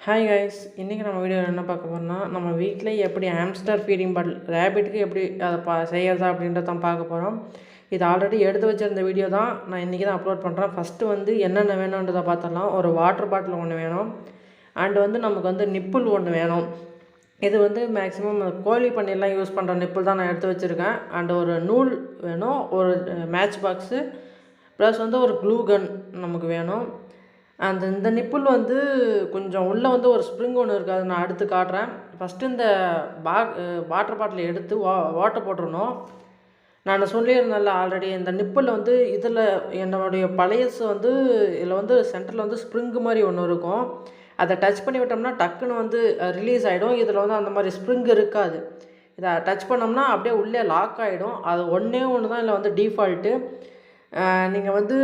Hi guys, இன்றைக்கி நம்ம வீடியோவில் என்ன பார்க்க போகிறோம்னா, நம்ம வீட்டில் எப்படி ஹாம்ஸ்டர் ஃபீடிங் பாட்டில் ரேபிட்டுக்கு எப்படி அதை செய்யறதா அப்படின்றத தான் பார்க்க போகிறோம். இது ஆல்ரெடி எடுத்து வச்சுருந்த வீடியோ தான் நான் இன்றைக்கி தான் அப்லோட் பண்ணுறேன். ஃபஸ்ட்டு வந்து என்னென்ன வேணுன்றதை பார்த்துடலாம். ஒரு வாட்டர் பாட்டில் ஒன்று வேணும், அண்டு வந்து நமக்கு வந்து நிப்புல் ஒன்று வேணும். இது வந்து மேக்ஸிமம் கோழி பண்ணையெல்லாம் யூஸ் பண்ணுற நிப்புல் தான் நான் எடுத்து வச்சுருக்கேன். அண்டு ஒரு நூல் வேணும், ஒரு மேட்ச் பாக்ஸு, ப்ளஸ் வந்து ஒரு க்ளூ கன் நமக்கு வேணும். இந்த நிப்புல் வந்து கொஞ்சம் உள்ளே வந்து ஒரு ஸ்ப்ரிங் ஒன்று இருக்குது, அதை நான் அடுத்து காட்டுறேன். ஃபஸ்ட்டு இந்த வாட்டர் பாட்டிலை எடுத்து வாட்டர் போட்டுருணும். நான் சொல்லியிருந்தேன்ல ஆல்ரெடி, இந்த நிப்பில் வந்து இதில் என்னுடைய பழையசு வந்து இதில் வந்து சென்டரில் வந்து ஸ்ப்ரிங்கு மாதிரி ஒன்று இருக்கும். அதை டச் பண்ணி விட்டோம்னா டக்குன்னு வந்து ரிலீஸ் ஆகிடும். இதில் வந்து அந்த மாதிரி ஸ்ப்ரிங் இருக்காது. இதை டச் பண்ணோம்னா அப்படியே உள்ளே லாக் ஆகிடும். அது ஒன்றே ஒன்று தான் இதில் வந்து டிஃபால்ட்டு. நீங்கள் வந்து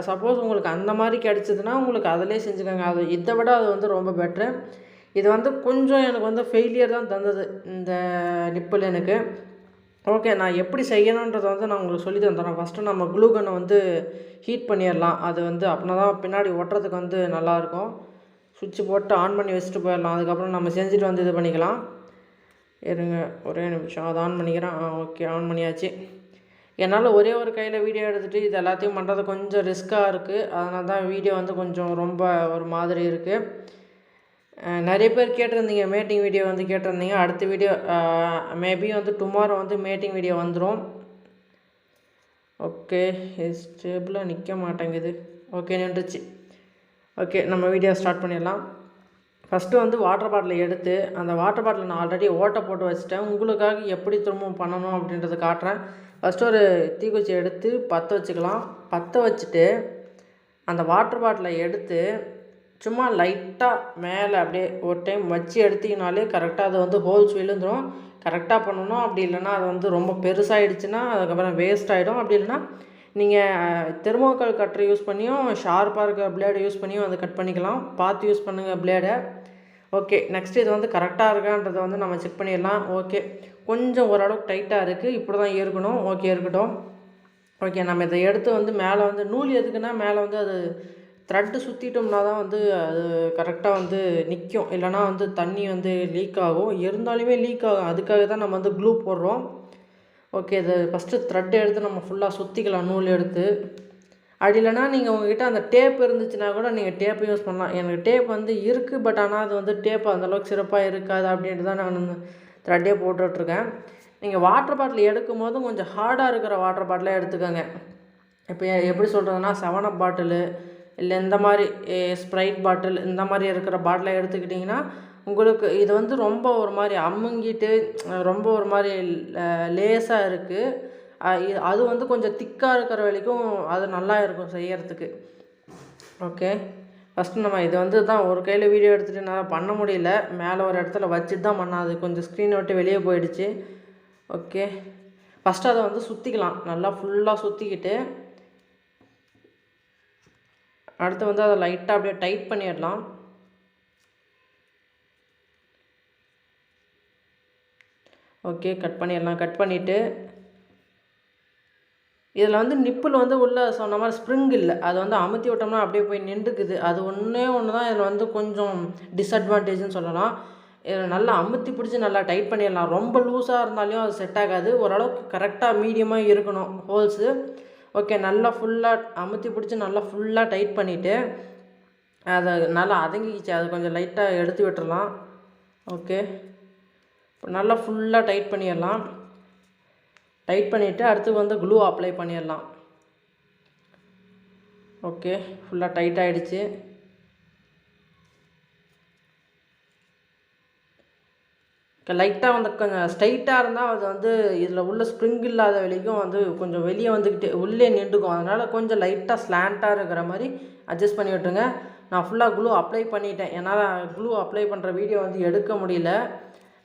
சப்போஸ் உங்களுக்கு அந்த மாதிரி கிடச்சிதுன்னா உங்களுக்கு அதிலே செஞ்சுக்கோங்க. இதை விட அது வந்து ரொம்ப பெட்ரு. இது வந்து கொஞ்சம் எனக்கு வந்து ஃபெயிலியர் தான் தந்தது இந்த நிப்பில் எனக்கு. ஓகே, நான் எப்படி செய்யணுன்றதை வந்து நான் உங்களுக்கு சொல்லி தந்துடுறேன். ஃபஸ்ட்டு நம்ம க்ளூ கன்னை வந்து ஹீட் பண்ணிடலாம். அது வந்து அப்படின்னா தான் பின்னாடி ஒட்டுறதுக்கு வந்து நல்லாயிருக்கும். சுவிட்சு போட்டு ஆன் பண்ணி வச்சுட்டு போயிடலாம். அதுக்கப்புறம் நம்ம செஞ்சுட்டு வந்து இது பண்ணிக்கலாம். இருங்க ஒரே நிமிஷம், அதை ஆன் பண்ணிக்கிறேன். ஓகே, ஆன் பண்ணியாச்சு. என்னால் ஒரே ஒரு கையில் வீடியோ எடுத்துகிட்டு இது எல்லாத்தையும் பண்ணுறது கொஞ்சம் ரிஸ்க்காக இருக்குது. அதனால தான் வீடியோ வந்து கொஞ்சம் ரொம்ப ஒரு மாதிரி இருக்குது. நிறைய பேர் கேட்டிருந்தீங்க, மேட்டிங் வீடியோ வந்து கேட்டிருந்தீங்க. அடுத்த வீடியோ மேபி வந்து டுமாரோ வந்து மேட்டிங் வீடியோ வந்துடும். ஓகே, ஸ்டேபிளாக நிற்க மாட்டேங்குது. ஓகே, நின்றுச்சு. ஓகே, நம்ம வீடியோ ஸ்டார்ட் பண்ணிடலாம். ஃபஸ்ட்டு வந்து வாட்டர் பாட்டிலை எடுத்து, அந்த வாட்டர் பாட்டிலை நான் ஆல்ரெடி ஓட்டை போட்டு வச்சுட்டேன். உங்களுக்காக எப்படி திரும்பவும் பண்ணணும் அப்படின்றத காட்டுறேன். ஃபஸ்ட்டு ஒரு தீக்குச்சி எடுத்து பற்ற வச்சுக்கலாம். பற்ற வச்சுட்டு அந்த வாட்டர் பாட்டிலை எடுத்து சும்மா லைட்டாக மேலே அப்படியே ஒரு டைம் வச்சு எடுத்திங்கனாலே கரெக்டாக அது வந்து ஹோல்ஸ் விழுந்துடும். கரெக்டாக பண்ணணும். அப்படி இல்லைன்னா அது வந்து ரொம்ப பெருசாகிடுச்சுன்னா அதுக்கப்புறம் வேஸ்ட் ஆகிடும். அப்படி இல்லைன்னா நீங்கள் தெர்மோகால் கட்டர் யூஸ் பண்ணியும் ஷார்ப்பாக இருக்கிற பிளேடை யூஸ் பண்ணியும் அதை கட் பண்ணிக்கலாம். பார்த்து யூஸ் பண்ணுங்கள் பிளேடை. ஓகே, நெக்ஸ்ட் இது வந்து கரெக்டாக இருக்கான்றதை வந்து நம்ம செக் பண்ணிடலாம். ஓகே, கொஞ்சம் ஓரளவுக்கு டைட்டாக இருக்குது, இப்படி தான் இருக்கணும். ஓகே, இருக்கட்டும். ஓகே, நம்ம இதை எடுத்து வந்து மேலே வந்து நூல் எதுக்குன்னா மேலே வந்து அது த்ரெட்டு சுற்றிட்டோம்னா தான் வந்து அது கரெக்டாக வந்து நிற்கும். இல்லைனா வந்து தண்ணி வந்து லீக் ஆகும். இருந்தாலுமே லீக் ஆகும். அதுக்காக தான் நம்ம வந்து க்ளூ போடுறோம். ஓகே, இது ஃபஸ்ட்டு த்ரெட் எடுத்து நம்ம ஃபுல்லாக சுற்றிக்கலாம் நூல் எடுத்து. அப்படி இல்லைனா நீங்கள் உங்கள்கிட்ட அந்த டேப் இருந்துச்சுன்னா கூட நீங்கள் டேப்பு யூஸ் பண்ணலாம். எனக்கு டேப் வந்து இருக்குது, பட் ஆனால் அது வந்து டேப் அந்தளவுக்கு சிறப்பாக இருக்காது அப்படின்ட்டு தான் நான் த்ரெட்டே போட்டுட்ருக்கேன். நீங்கள் வாட்டர் பாட்டில் எடுக்கும் போதும் கொஞ்சம் ஹார்டாக இருக்கிற வாட்டர் பாட்டிலாக எடுத்துக்கோங்க. இப்போ எப்படி சொல்கிறதுனா 7up பாட்டிலு இல்லை இந்த மாதிரி ஸ்ப்ரைட் பாட்டில் இந்த மாதிரி இருக்கிற பாட்டிலை எடுத்துக்கிட்டிங்கன்னா உங்களுக்கு இது வந்து ரொம்ப ஒரு மாதிரி அமுங்கிட்டு ரொம்ப ஒரு மாதிரி லேஸாக இருக்குது. அது வந்து கொஞ்சம் திக்காக இருக்கிற வரைக்கும் அது நல்லா இருக்கும் செய்யறதுக்கு. ஓகே, ஃபஸ்ட்டு நம்ம இது வந்து தான் ஒரு கையில் வீடியோ எடுத்துகிட்டு என்னால் பண்ண முடியல. மேலே ஒரு இடத்துல வச்சுட்டு தான் பண்ணாது, கொஞ்சம் ஸ்க்ரீனை விட்டு வெளியே போயிடுச்சு. ஓகே, ஃபஸ்ட்டு அதை வந்து சுற்றிக்கலாம். நல்லா ஃபுல்லாக சுற்றிக்கிட்டு அடுத்து வந்து அதை லைட்டாக அப்படியே டைட் பண்ணிடலாம். ஓகே, கட் பண்ணிடலாம். கட் பண்ணிவிட்டு இதில் வந்து நிப்பில் வந்து உள்ளே சொன்ன மாதிரி ஸ்ப்ரிங் இல்லை. அது வந்து அமுத்தி விட்டோம்னா அப்படியே போய் நின்றுக்குது. அது ஒன்று தான் இதில் வந்து கொஞ்சம் டிஸ்அட்வான்டேஜ்னு சொல்லலாம். இதில் நல்லா அமுத்தி பிடிச்சி நல்லா டைட் பண்ணிடலாம். ரொம்ப லூஸாக இருந்தாலும் அது செட் ஆகாது. ஓரளவுக்கு கரெக்டாக மீடியமாக இருக்கணும் ஹோல்ஸு. ஓகே, நல்லா ஃபுல்லாக அமுத்தி பிடிச்சி நல்லா ஃபுல்லாக டைட் பண்ணிவிட்டு அதை நல்லா அதங்கிச்சு. அதை கொஞ்சம் லைட்டாக எடுத்து விட்டுறலாம். ஓகே, இப்போ நல்லா ஃபுல்லாக டைட் பண்ணிடலாம். டைட் பண்ணிவிட்டு அடுத்து வந்து க்ளூ அப்ளை பண்ணிடலாம். ஓகே, ஃபுல்லாக டைட் ஆகிடுச்சு. லைட்டாக வந்து கொஞ்சம் ஸ்ட்ரைட்டாக இருந்தால் அது வந்து இதில் உள்ள ஸ்ப்ரிங் இல்லாத வரைக்கும் வந்து கொஞ்சம் வெளியே வந்துக்கிட்டு உள்ளே நின்றுக்கும். அதனால் கொஞ்சம் லைட்டாக ஸ்லாண்ட்டாக இருக்கிற மாதிரி அட்ஜஸ்ட் பண்ணி விட்டுருங்க. நான் ஃபுல்லாக க்ளூ அப்ளை பண்ணிட்டேன். என்னால் க்ளூ அப்ளை பண்ணுற வீடியோ வந்து எடுக்க முடியல.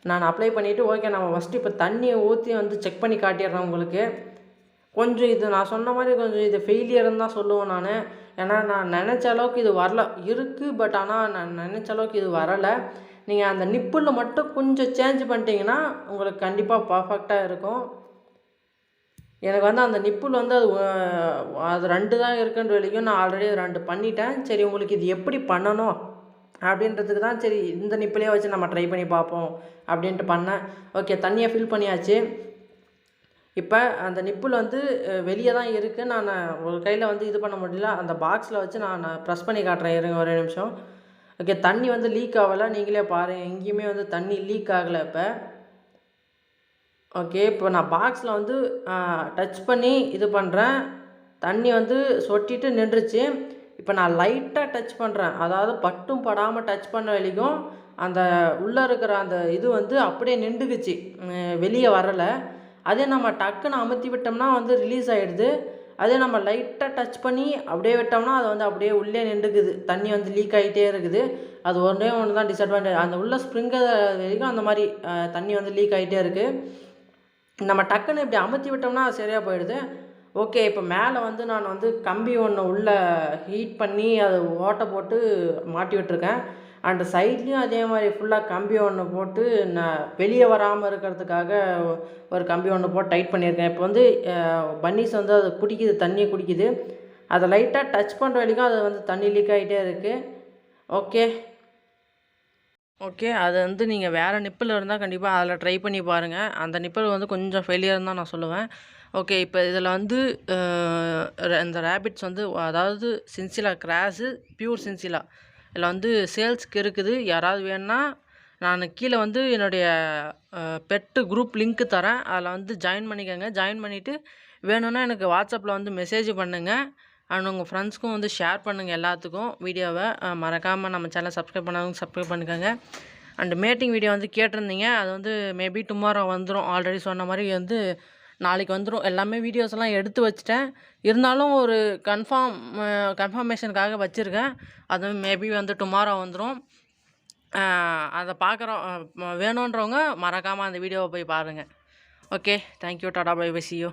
நான் அப்ளை பண்ணிவிட்டு ஓகே, நம்ம ஃபஸ்ட்டு இப்போ தண்ணியை ஊற்றி வந்து செக் பண்ணி காட்டிடுறேன் உங்களுக்கு. கொஞ்சம் இது நான் சொன்ன மாதிரி கொஞ்சம் இது ஃபெயிலியர்னு தான் சொல்லுவேன் நான். ஏன்னா நான் நினச்ச அளவுக்கு இது வரல இருக்குது, பட் ஆனால் நான் நினச்ச அளவுக்கு இது வரலை. நீங்கள் அந்த நிப்பில் மட்டும் கொஞ்சம் சேஞ்ச் பண்ணிட்டீங்கன்னா உங்களுக்கு கண்டிப்பாக பர்ஃபெக்டாக இருக்கும். எனக்கு வந்து அந்த நிப்பில் வந்து அது 2 தான் இருக்குன்ற வரைக்கும் நான் ஆல்ரெடி 2 பண்ணிட்டேன். சரி, உங்களுக்கு இது எப்படி பண்ணணும் அப்படின்றதுக்கு தான் சரி இந்த நிப்பிலே வச்சு நம்ம ட்ரை பண்ணி பார்ப்போம் அப்படின்ட்டு பண்ணேன். ஓகே, தண்ணியை ஃபில் பண்ணியாச்சு. இப்போ அந்த நிப்பிள் வந்து வெளியே தான் இருக்குது. நான் ஒரு கையில் வந்து இது பண்ண முடியல. அந்த பாக்ஸில் வச்சு நான் ப்ரெஸ் பண்ணி காட்டுறேன், இருங்க ஒரே நிமிஷம். ஓகே, தண்ணி வந்து லீக் ஆகலை, நீங்களே பாருங்கள், எங்கேயுமே வந்து தண்ணி லீக் ஆகலை. இப்போ ஓகே, இப்போ நான் பாக்ஸில் வந்து டச் பண்ணி இது பண்ணுறேன், தண்ணி வந்து சொட்டிட்டு நின்றுச்சு. இப்போ நான் லைட்டாக டச் பண்ணுறேன், அதாவது பட்டும் படாமல் டச் பண்ண வரைக்கும் அந்த உள்ளே இருக்கிற அந்த இது வந்து அப்படியே நின்றுக்குச்சு, வெளியே வரலை. அதே நம்ம டக்குன்னு அமுத்தி விட்டோம்னா வந்து ரிலீஸ் ஆகிடுது. அதே நம்ம லைட்டாக டச் பண்ணி அப்படியே விட்டோம்னா அது வந்து அப்படியே உள்ளே நின்றுக்குது, தண்ணி வந்து லீக் ஆகிட்டே இருக்குது. அது ஒன்றே ஒன்று தான் டிஸ்அட்வான்டேஜ், அந்த உள்ள ஸ்ப்ரிங்கர் வரைக்கும் அந்த மாதிரி தண்ணி வந்து லீக் ஆகிட்டே இருக்குது. நம்ம டக்குன்னு இப்படி அமுத்தி விட்டோம்னா அது சரியாக போயிடுது. ஓகே, இப்போ மேலே வந்து நான் வந்து கம்பி ஒன்று உள்ளே ஹீட் பண்ணி அது ஓட்டை போட்டு மாட்டி விட்டுருக்கேன். அண்ட் சைட்லேயும் அதே மாதிரி ஃபுல்லாக கம்பி ஒன்று போட்டு நான் வெளியே வராமல் இருக்கிறதுக்காக ஒரு கம்பி ஒன்று போட்டு டைட் பண்ணியிருக்கேன். இப்போ வந்து பன்னீஸ் வந்து அது குடிக்குது, தண்ணியை குடிக்குது. அதை லைட்டாக டச் பண்ணுற வரைக்கும் அது வந்து தண்ணி லீக் ஆகிட்டே இருக்குது. ஓகே, அது வந்து நீங்கள் வேறு நிப்பில் இருந்தால் கண்டிப்பாக அதில் ட்ரை பண்ணி பாருங்கள். அந்த நிப்பில் வந்து கொஞ்சம் ஃபெயிலியர்னு தான் நான் சொல்லுவேன். ஓகே, இப்போ இதில் வந்து இந்த ரேபிட்ஸ் வந்து, அதாவது சின்சிலா கிராஸு, பியூர் சின்சிலா இதில் வந்து சேல்ஸ்க்கு இருக்குது. யாராவது வேணுன்னா நான் கீழே வந்து என்னுடைய பெட்டு குரூப் லிங்க்கு தரேன், அதில் வந்து ஜாயின் பண்ணிக்கோங்க. ஜாயின் பண்ணிவிட்டு வேணும்னா எனக்கு வாட்ஸ்அப்பில் வந்து மெசேஜ் பண்ணுங்கள். அண்ட் உங்கள் ஃப்ரெண்ட்ஸ்க்கும் வந்து ஷேர் பண்ணுங்கள் எல்லாத்துக்கும் வீடியோவை. மறக்காமல் நம்ம சேனலை சப்ஸ்கிரைப் பண்ணாதவங்க சப்ஸ்கிரைப் பண்ணிக்கோங்க. அண்ட் மேட்டிங் வீடியோ வந்து கேட்டிருந்தீங்க, அது வந்து மேபி டுமாரோ வந்துடும். ஆல்ரெடி சொன்ன மாதிரி வந்து நாளைக்கு வந்துடும். எல்லாமே வீடியோஸ்லாம் எடுத்து வச்சுட்டேன், இருந்தாலும் ஒரு கன்ஃபர்மேஷனுக்காக வச்சுருக்கேன். அது மேபி வந்து டுமாரோ வந்துடும். அதை பார்க்குறோம், வேணுன்றவங்க மறக்காமல் அந்த வீடியோவை போய் பாருங்கள். Okay, thank you, tata, bye bye, see you.